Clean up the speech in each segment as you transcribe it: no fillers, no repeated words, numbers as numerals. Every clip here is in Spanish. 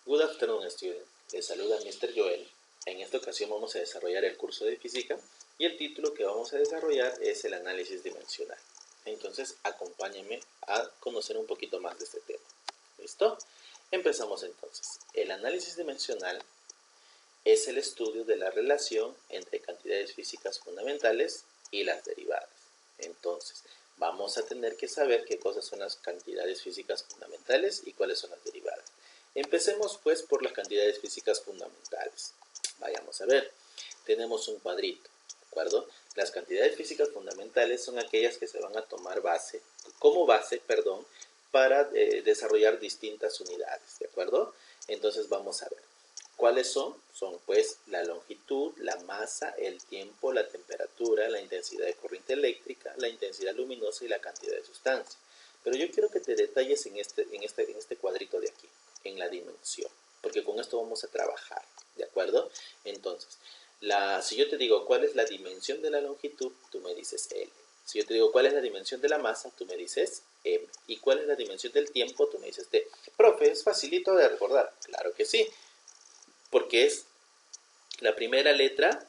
Good afternoon, student. Les saluda Mr. Joel. En esta ocasión vamos a desarrollar el curso de física y el título que vamos a desarrollar es el análisis dimensional. Entonces, acompáñenme a conocer un poquito más de este tema. ¿Listo? Empezamos entonces. El análisis dimensional es el estudio de la relación entre cantidades físicas fundamentales y las derivadas. Entonces, vamos a tener que saber qué cosas son las cantidades físicas fundamentales y cuáles son las derivadas. Empecemos pues por las cantidades físicas fundamentales. Vayamos a ver. Tenemos un cuadrito, ¿de acuerdo? Las cantidades físicas fundamentales son aquellas que se van a tomar como base, para desarrollar distintas unidades, ¿de acuerdo? Entonces vamos a ver. ¿Cuáles son? Son pues la longitud, la masa, el tiempo, la temperatura, la intensidad de corriente eléctrica, la intensidad luminosa y la cantidad de sustancia. Pero yo quiero que te detalles en este cuadrito de aquí, en la dimensión, porque con esto vamos a trabajar, ¿de acuerdo? Entonces, si yo te digo cuál es la dimensión de la longitud, tú me dices L. Si yo te digo cuál es la dimensión de la masa, tú me dices M. ¿Y cuál es la dimensión del tiempo? Tú me dices T. Profe, es facilito de recordar. Claro que sí, porque es la primera letra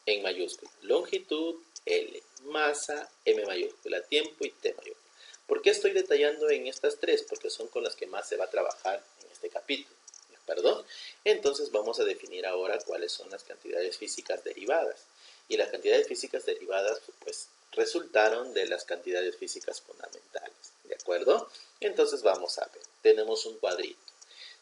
en mayúscula. Longitud, L. Masa, M mayúscula. Tiempo y T mayúscula. ¿Por qué estoy detallando en estas tres? Porque son con las que más se va a trabajar en este capítulo. ¿De acuerdo? Entonces vamos a definir ahora cuáles son las cantidades físicas derivadas. Y las cantidades físicas derivadas pues resultaron de las cantidades físicas fundamentales. ¿De acuerdo? Entonces vamos a ver. Tenemos un cuadrito.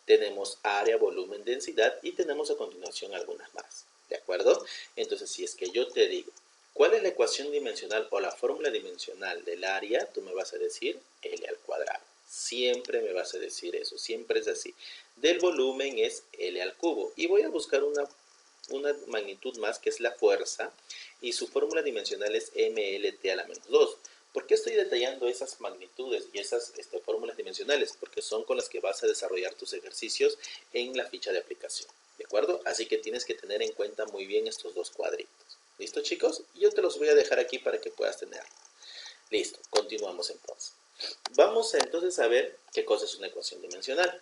Tenemos área, volumen, densidad y tenemos a continuación algunas más. ¿De acuerdo? Entonces si es que yo te digo, ¿cuál es la ecuación dimensional o la fórmula dimensional del área? Tú me vas a decir L al cuadrado. Siempre me vas a decir eso, siempre es así. Del volumen es L al cubo. Y voy a buscar una magnitud más que es la fuerza y su fórmula dimensional es MLT a la menos 2. ¿Por qué estoy detallando esas magnitudes y esas fórmulas dimensionales? Porque son con las que vas a desarrollar tus ejercicios en la ficha de aplicación. ¿De acuerdo? Así que tienes que tener en cuenta muy bien estos dos cuadritos. ¿Listo, chicos? Yo te los voy a dejar aquí para que puedas tenerlo. Listo, continuamos entonces. Vamos entonces a ver qué cosa es una ecuación dimensional.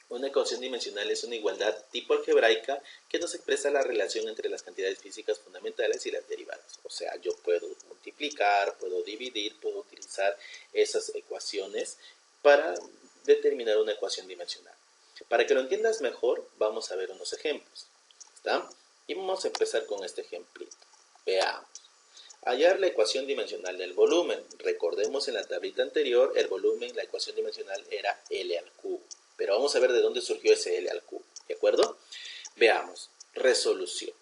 Una ecuación dimensional es una igualdad tipo algebraica que nos expresa la relación entre las cantidades físicas fundamentales y las derivadas. O sea, yo puedo multiplicar, puedo dividir, puedo utilizar esas ecuaciones para determinar una ecuación dimensional. Para que lo entiendas mejor, vamos a ver unos ejemplos. ¿Está? Y vamos a empezar con este ejemplito. Veamos. Hallar la ecuación dimensional del volumen. Recordemos en la tablita anterior, el volumen, la ecuación dimensional era L al cubo. Pero vamos a ver de dónde surgió ese L al cubo, ¿de acuerdo? Veamos, resolución.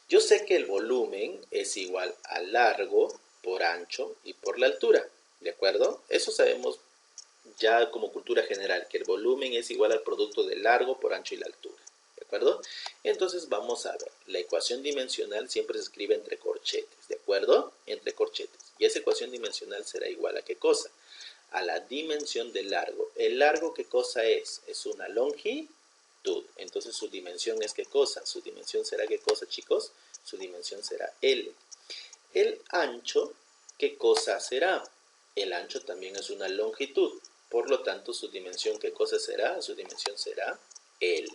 Yo sé que el volumen es igual al largo por ancho y por la altura, ¿de acuerdo? Eso sabemos ya como cultura general, que el volumen es igual al producto del largo por ancho y la altura, ¿de acuerdo? Entonces vamos a ver, la ecuación dimensional siempre se escribe entre corchetes, ¿de acuerdo? Entre corchetes. Y esa ecuación dimensional será igual a ¿qué cosa? A la dimensión del largo. ¿El largo qué cosa es? Es una longitud. Entonces su dimensión es ¿qué cosa? Su dimensión será ¿qué cosa, chicos? Su dimensión será L. El ancho, ¿qué cosa será? El ancho también es una longitud. Por lo tanto, su dimensión ¿qué cosa será? Su dimensión será L.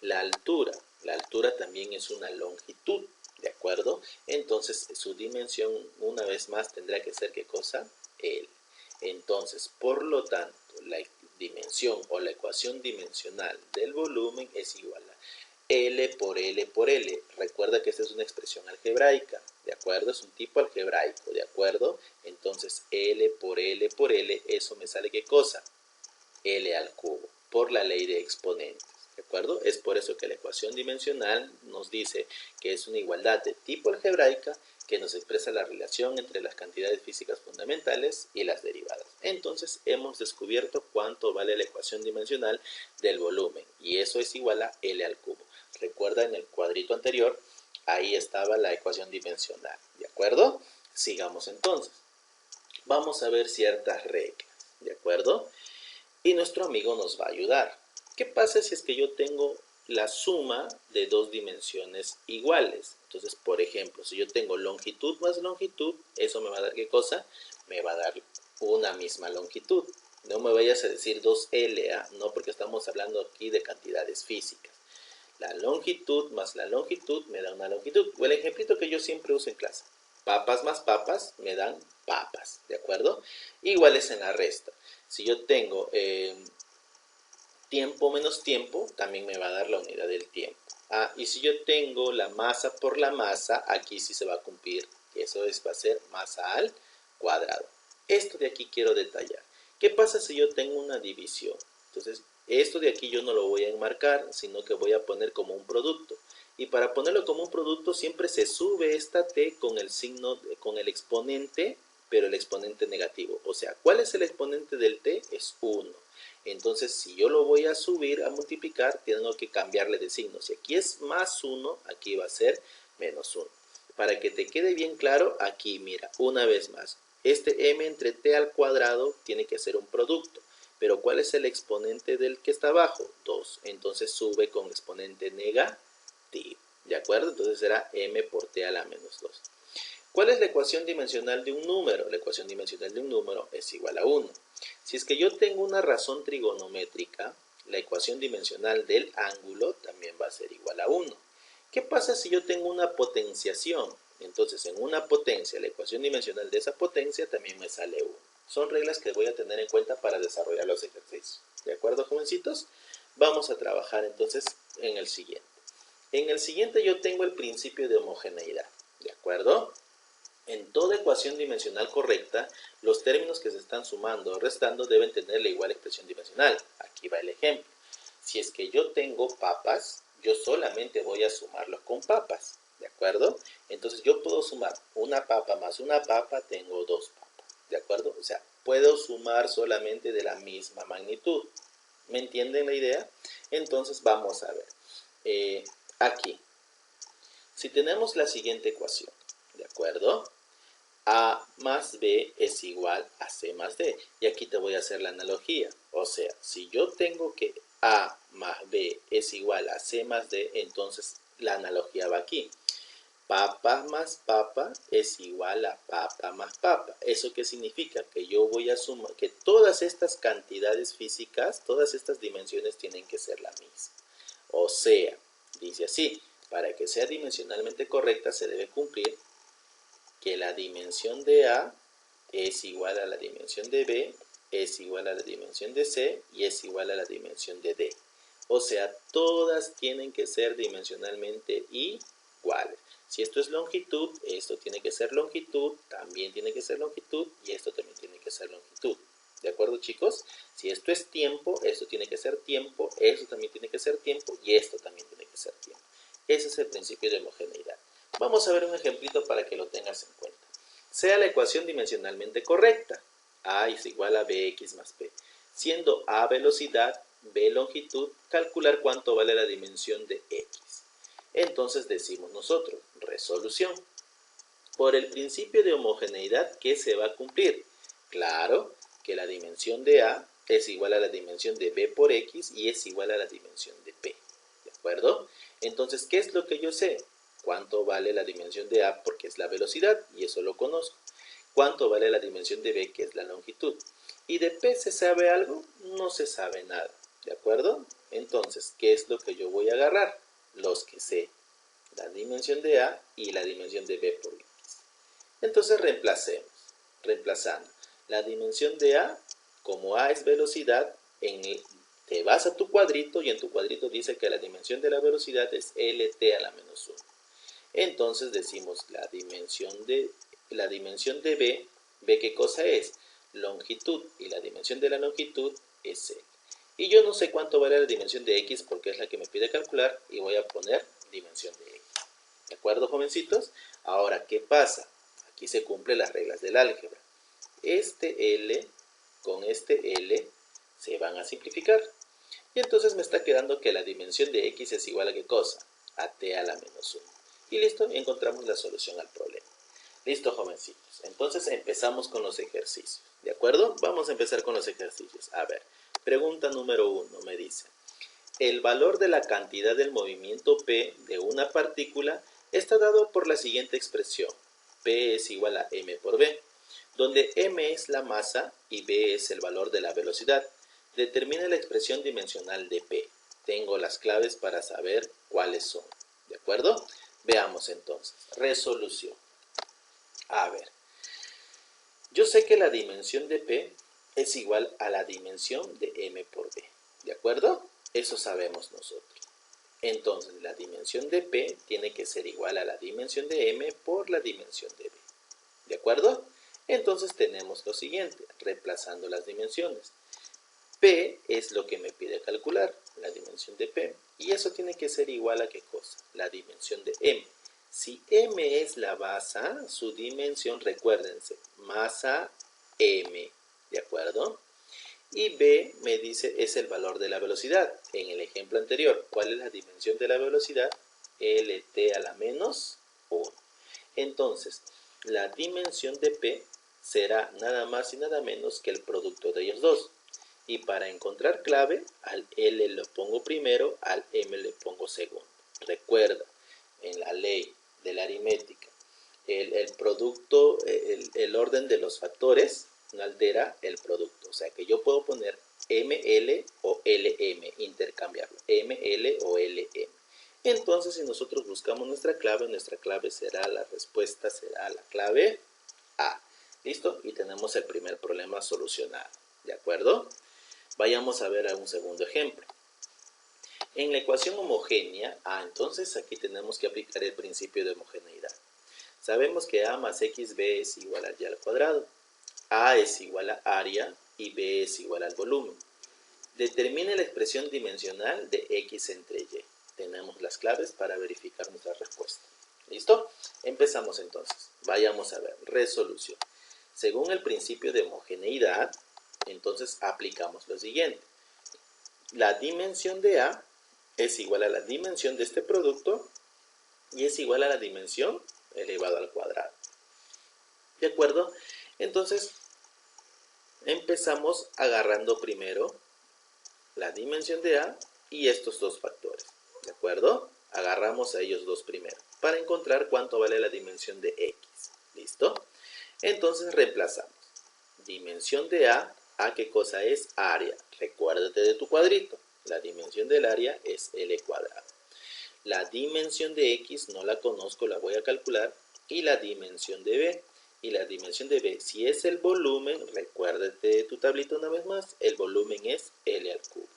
La altura también es una longitud, ¿de acuerdo? Entonces su dimensión una vez más tendrá que ser ¿qué cosa? L. Entonces, por lo tanto, la dimensión o la ecuación dimensional del volumen es igual a L por L por L. Recuerda que esta es una expresión algebraica, ¿de acuerdo? Es un tipo algebraico, ¿de acuerdo? Entonces, L por L por L, eso me sale ¿qué cosa? L al cubo, por la ley de exponentes, ¿de acuerdo? Es por eso que la ecuación dimensional nos dice que es una igualdad de tipo algebraica que nos expresa la relación entre las cantidades físicas fundamentales y las derivadas. Entonces hemos descubierto cuánto vale la ecuación dimensional del volumen y eso es igual a L al cubo. Recuerda en el cuadrito anterior, ahí estaba la ecuación dimensional, ¿de acuerdo? Sigamos entonces. Vamos a ver ciertas reglas, ¿de acuerdo? Y nuestro amigo nos va a ayudar. ¿Qué pasa si es que yo tengo la suma de dos dimensiones iguales? Entonces, por ejemplo, si yo tengo longitud más longitud, eso me va a dar ¿qué cosa? Me va a dar una misma longitud. No me vayas a decir 2L, ¿ah? No, porque estamos hablando aquí de cantidades físicas. La longitud más la longitud me da una longitud. O el ejemplito que yo siempre uso en clase. Papas más papas me dan papas, ¿de acuerdo? Igual es en la resta. Si yo tengo tiempo menos tiempo, también me va a dar la unidad del tiempo. Y si yo tengo la masa por la masa, aquí sí se va a cumplir. Eso va a ser masa al cuadrado. Esto de aquí quiero detallar. ¿Qué pasa si yo tengo una división? Entonces, esto de aquí yo no lo voy a enmarcar, sino que voy a poner como un producto. Y para ponerlo como un producto siempre se sube esta t con el signo, con el exponente, pero el exponente negativo. O sea, ¿cuál es el exponente del t? Es 1. Entonces, si yo lo voy a subir, a multiplicar, tengo que cambiarle de signo. Si aquí es más 1, aquí va a ser menos 1. Para que te quede bien claro, aquí mira, una vez más. Este m entre t al cuadrado tiene que ser un producto. Pero ¿cuál es el exponente del que está abajo? 2. Entonces sube con exponente negativo. ¿De acuerdo? Entonces será m por t a la menos 2. ¿Cuál es la ecuación dimensional de un número? La ecuación dimensional de un número es igual a 1. Si es que yo tengo una razón trigonométrica, la ecuación dimensional del ángulo también va a ser igual a 1. ¿Qué pasa si yo tengo una potenciación? Entonces, en una potencia, la ecuación dimensional de esa potencia también me sale 1. Son reglas que voy a tener en cuenta para desarrollar los ejercicios. ¿De acuerdo, jovencitos? Vamos a trabajar entonces en el siguiente. En el siguiente yo tengo el principio de homogeneidad. ¿De acuerdo? En toda ecuación dimensional correcta, los términos que se están sumando o restando deben tener la igual expresión dimensional. Aquí va el ejemplo. Si es que yo tengo papas, yo solamente voy a sumarlos con papas, ¿de acuerdo? Entonces yo puedo sumar una papa más una papa, tengo 2 papas, ¿de acuerdo? O sea, puedo sumar solamente de la misma magnitud. ¿Me entienden la idea? Entonces vamos a ver. Aquí, si tenemos la siguiente ecuación, ¿de acuerdo? A más B es igual a C más D. Y aquí te voy a hacer la analogía. O sea, si yo tengo que A más B es igual a C más D, entonces la analogía va aquí. Papa más papa es igual a papa más papa. ¿Eso qué significa? Que yo voy a sumar, que todas estas cantidades físicas, todas estas dimensiones tienen que ser la misma. O sea, dice así, para que sea dimensionalmente correcta se debe cumplir que la dimensión de A es igual a la dimensión de B, es igual a la dimensión de C y es igual a la dimensión de D. O sea, todas tienen que ser dimensionalmente iguales. Si esto es longitud, esto tiene que ser longitud, también tiene que ser longitud y esto también tiene que ser longitud. ¿De acuerdo, chicos? Si esto es tiempo, esto tiene que ser tiempo, esto también tiene que ser tiempo y esto también tiene que ser tiempo. Ese es el principio de homogeneidad. Vamos a ver un ejemplito para que lo tengas en cuenta. Sea la ecuación dimensionalmente correcta. A es igual a bx más p. Siendo a velocidad, b longitud, calcular cuánto vale la dimensión de x. Entonces decimos nosotros, resolución. Por el principio de homogeneidad, ¿qué se va a cumplir? Claro que la dimensión de a es igual a la dimensión de b por x y es igual a la dimensión de p. ¿De acuerdo? Entonces, ¿qué es lo que yo sé? ¿Cuánto vale la dimensión de A? Porque es la velocidad, y eso lo conozco. ¿Cuánto vale la dimensión de B? Que es la longitud. ¿Y de P se sabe algo? No se sabe nada. ¿De acuerdo? Entonces, ¿qué es lo que yo voy a agarrar? Los que sé. La dimensión de A y la dimensión de B por X. Entonces reemplacemos. Reemplazando. La dimensión de A, como A es velocidad, te vas a tu cuadrito y en tu cuadrito dice que la dimensión de la velocidad es LT a la menos 1. Entonces decimos la dimensión de B, ¿B qué cosa es? Longitud, y la dimensión de la longitud es L. Y yo no sé cuánto vale la dimensión de X porque es la que me pide calcular y voy a poner dimensión de X. ¿De acuerdo, jovencitos? Ahora, ¿qué pasa? Aquí se cumplen las reglas del álgebra. Este L con este L se van a simplificar. Y entonces me está quedando que la dimensión de X es igual a ¿qué cosa? A t a la menos 1. Y listo, encontramos la solución al problema. Listo, jovencitos. Entonces empezamos con los ejercicios. ¿De acuerdo? Vamos a empezar con los ejercicios. A ver, pregunta número 1 me dice: el valor de la cantidad del movimiento P de una partícula está dado por la siguiente expresión. P es igual a m por B. donde m es la masa y b es el valor de la velocidad. Determina la expresión dimensional de P. Tengo las claves para saber cuáles son. ¿De acuerdo? Veamos entonces. Resolución. A ver. Yo sé que la dimensión de P es igual a la dimensión de M por B. ¿De acuerdo? Eso sabemos nosotros. Entonces, la dimensión de P tiene que ser igual a la dimensión de M por la dimensión de B. ¿De acuerdo? Entonces tenemos lo siguiente, reemplazando las dimensiones. P es lo que me pide calcular, la dimensión de P. Y eso tiene que ser igual a ¿qué cosa? La dimensión de M. Si M es la masa, su dimensión, recuérdense, masa M. ¿De acuerdo? Y B me dice es el valor de la velocidad. En el ejemplo anterior, ¿cuál es la dimensión de la velocidad? LT a la menos 1. Entonces, la dimensión de P será nada más y nada menos que el producto de ellos dos. Y para encontrar clave, al L lo pongo primero, al M le pongo segundo. Recuerda, en la ley de la aritmética, el producto, el orden de los factores no altera el producto. O sea que yo puedo poner ML o LM, intercambiarlo, ML o LM. Entonces, si nosotros buscamos nuestra clave será, la respuesta será la clave A. ¿Listo? Y tenemos el primer problema solucionado. ¿De acuerdo? Vayamos a ver un segundo ejemplo. En la ecuación homogénea, entonces aquí tenemos que aplicar el principio de homogeneidad. Sabemos que A más XB es igual a Y al cuadrado. A es igual a área y B es igual al volumen. Determine la expresión dimensional de X entre Y. Tenemos las claves para verificar nuestra respuesta. ¿Listo? Empezamos entonces. Vayamos a ver. Resolución. Según el principio de homogeneidad, entonces aplicamos lo siguiente. La dimensión de A es igual a la dimensión de este producto y es igual a la dimensión elevado al cuadrado. ¿De acuerdo? Entonces, empezamos agarrando primero la dimensión de A y estos dos factores. ¿De acuerdo? Agarramos a ellos dos primero para encontrar cuánto vale la dimensión de X. ¿Listo? Entonces reemplazamos. Dimensión de A ¿qué cosa es? Área. Recuérdate de tu cuadrito. La dimensión del área es L cuadrado. La dimensión de X no la conozco, la voy a calcular. Y la dimensión de B. Y la dimensión de B, si es el volumen, recuérdate de tu tablita una vez más, el volumen es L al cubo.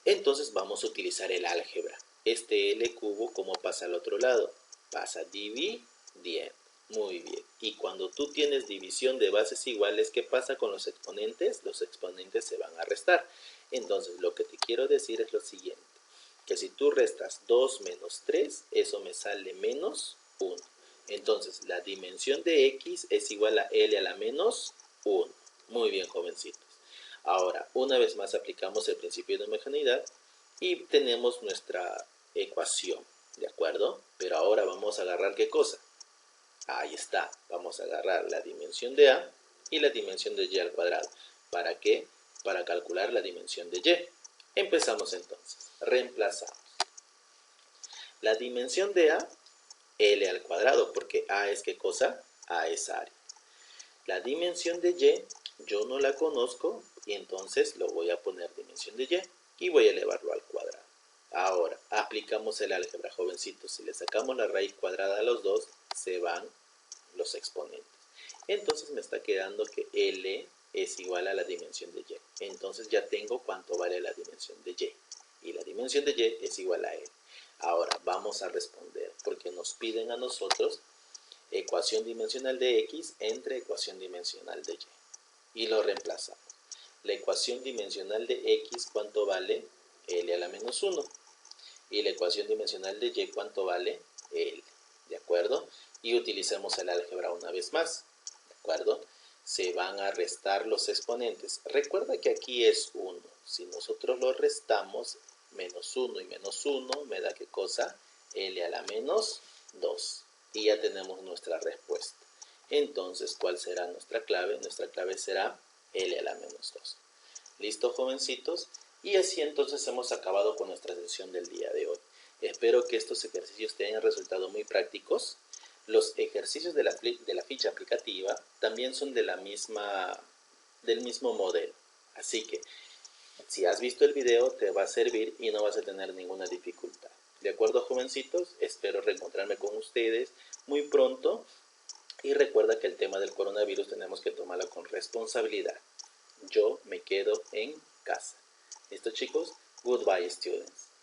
Entonces vamos a utilizar el álgebra. Este L cubo, ¿cómo pasa al otro lado? Pasa dividiendo. Muy bien. Y cuando tú tienes división de bases iguales, ¿qué pasa con los exponentes? Los exponentes se van a restar. Entonces, lo que te quiero decir es lo siguiente. Que si tú restas 2 menos 3, eso me sale menos 1. Entonces, la dimensión de X es igual a L a la menos 1. Muy bien, jovencitos. Ahora, una vez más aplicamos el principio de homogeneidad y tenemos nuestra ecuación, ¿de acuerdo? Pero ahora vamos a agarrar ¿qué cosa? Ahí está, vamos a agarrar la dimensión de A y la dimensión de Y al cuadrado. ¿Para qué? Para calcular la dimensión de Y. Empezamos entonces, reemplazamos. La dimensión de A, L al cuadrado, porque A es ¿qué cosa? A es área. La dimensión de Y, yo no la conozco y entonces lo voy a poner dimensión de Y y voy a elevarlo al cuadrado. Ahora, aplicamos el álgebra, jovencitos. Si le sacamos la raíz cuadrada a los dos, se van los exponentes. Entonces me está quedando que L es igual a la dimensión de Y. Entonces ya tengo cuánto vale la dimensión de Y. Y la dimensión de Y es igual a L. Ahora vamos a responder porque nos piden a nosotros ecuación dimensional de X entre ecuación dimensional de Y. Y lo reemplazamos. La ecuación dimensional de X, ¿cuánto vale? L a la menos 1. Y la ecuación dimensional de Y, ¿cuánto vale? L. ¿De acuerdo? Y utilicemos el álgebra una vez más. ¿De acuerdo? Se van a restar los exponentes. Recuerda que aquí es 1. Si nosotros lo restamos, menos 1 y menos 1, ¿me da qué cosa? L a la menos 2. Y ya tenemos nuestra respuesta. Entonces, ¿cuál será nuestra clave? Nuestra clave será L a la menos 2. ¿Listo, jovencitos? Y así entonces hemos acabado con nuestra sesión del día de hoy. Espero que estos ejercicios te hayan resultado muy prácticos. Los ejercicios de la ficha aplicativa también son del mismo modelo. Así que si has visto el video te va a servir y no vas a tener ninguna dificultad. ¿De acuerdo, jovencitos? Espero reencontrarme con ustedes muy pronto. Y recuerda que el tema del coronavirus tenemos que tomarlo con responsabilidad. Yo me quedo en casa. ¿Listo, chicos? Goodbye, students.